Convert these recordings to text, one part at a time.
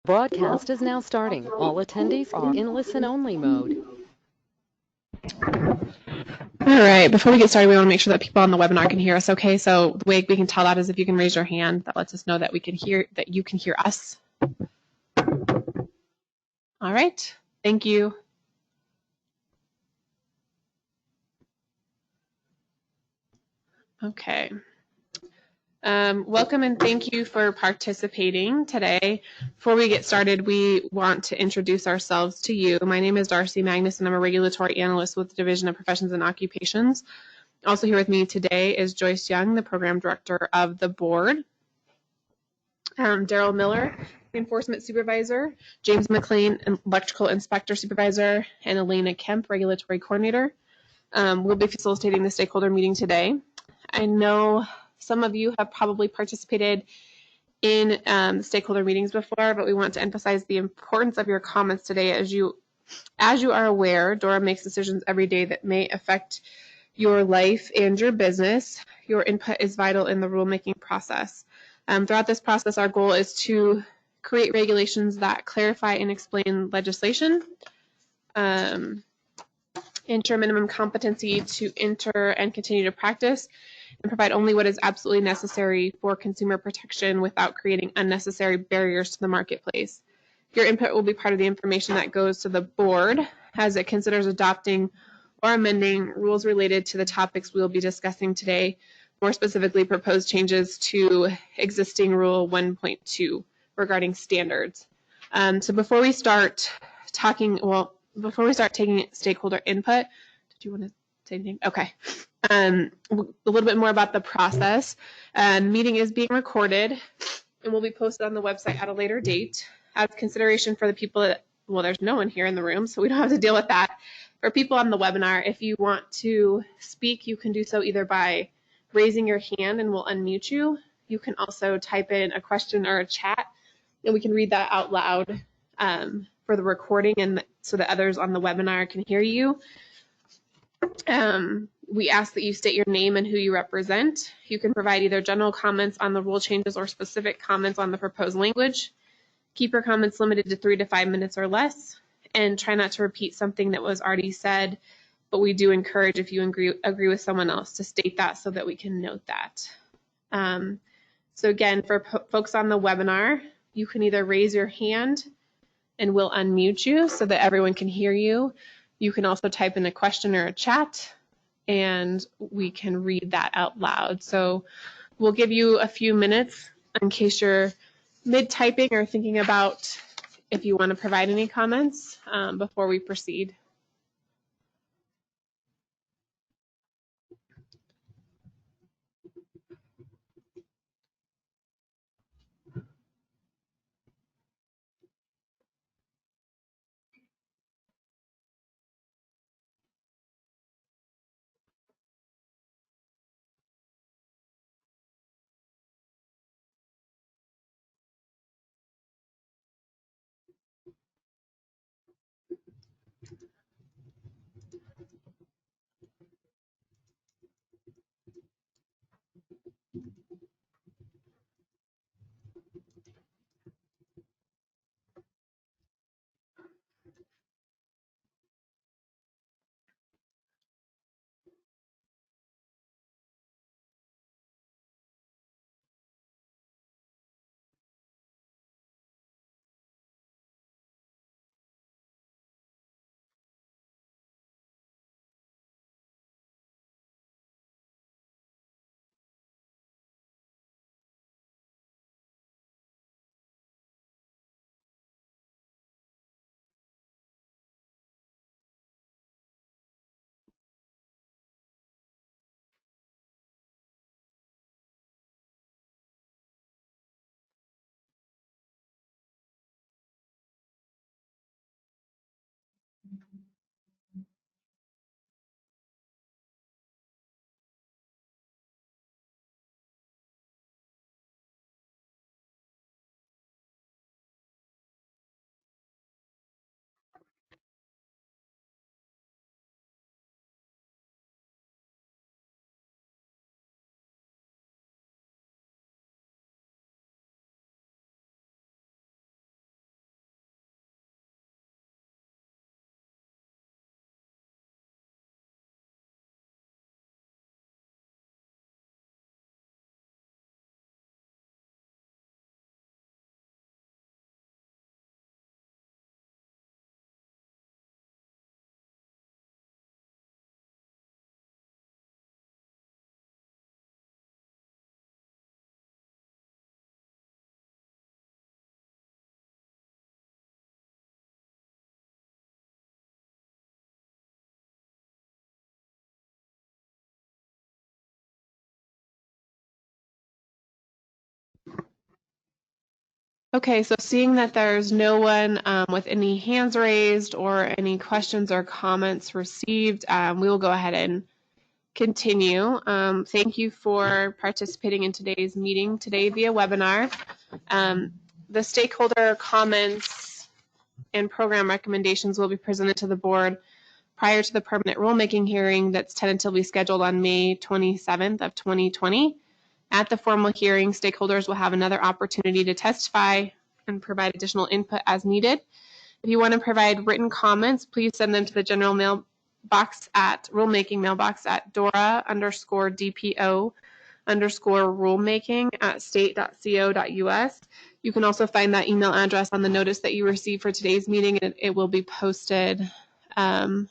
Broadcast is now starting. All attendees are in listen-only mode. All right, before we get started, we want to make sure that people on the webinar can hear us okay. So the way we can tell that is if you can raise your hand. That lets us know that we can hear, that you can hear us. All right, thank you. Okay. Welcome and thank you for participating today. Before we get started, we want to introduce ourselves to you. My name is Darcy Magnus, and I'm a regulatory analyst with the Division of Professions and Occupations. Also here with me today is Joyce Young, the program director of the board. Daryl Miller, enforcement supervisor. James McLean, electrical inspector supervisor. And Elena Kemp, regulatory coordinator. We'll be facilitating the stakeholder meeting today. I know some of you have probably participated in stakeholder meetings before, but we want to emphasize the importance of your comments today. As you are aware, DORA makes decisions every day that may affect your life and your business. Your input is vital in the rulemaking process. Throughout this process, our goal is to create regulations that clarify and explain legislation, ensure minimum competency to enter and continue to practice, and provide only what is absolutely necessary for consumer protection without creating unnecessary barriers to the marketplace. Your input will be part of the information that goes to the board as it considers adopting or amending rules related to the topics we will be discussing today, more specifically proposed changes to existing Rule 1.2 regarding standards. So before we start taking stakeholder input, did you want to say anything? Okay. A little bit more about the process. Meeting is being recorded and will be posted on the website at a later date. As consideration for the people that, well, there's no one here in the room, so we don't have to deal with that. For people on the webinar, if you want to speak, you can do so either by raising your hand and we'll unmute you. You can also type in a question or a chat and we can read that out loud for the recording and so that others on the webinar can hear you. We ask that you state your name and who you represent. You can provide either general comments on the rule changes or specific comments on the proposed language. Keep your comments limited to 3 to 5 minutes or less, and try not to repeat something that was already said, but we do encourage if you agree with someone else to state that so that we can note that. So again, for folks on the webinar, you can either raise your hand and we'll unmute you so that everyone can hear you. You can also type in a question or a chat and we can read that out loud. So we'll give you a few minutes in case you're mid-typing or thinking about if you want to provide any comments before we proceed. Okay, so seeing that there's no one with any hands raised or any questions or comments received, we will go ahead and continue. Thank you for participating in today's meeting today via webinar. The stakeholder comments and program recommendations will be presented to the board prior to the permanent rulemaking hearing that's tentatively scheduled on May 27th of 2020. At the formal hearing, stakeholders will have another opportunity to testify and provide additional input as needed. If you want to provide written comments, please send them to the general mailbox at rulemaking mailbox at dora_dpo_rulemaking@state.co.us. You can also find that email address on the notice that you received for today's meeting, and it will be posted on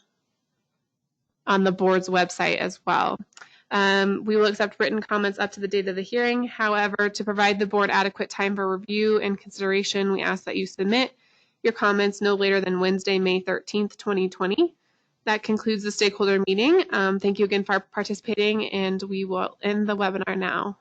the board's website as well. We will accept written comments up to the date of the hearing. However, to provide the board adequate time for review and consideration, we ask that you submit your comments no later than Wednesday, May 13th, 2020. That concludes the stakeholder meeting. Thank you again for participating, and we will end the webinar now.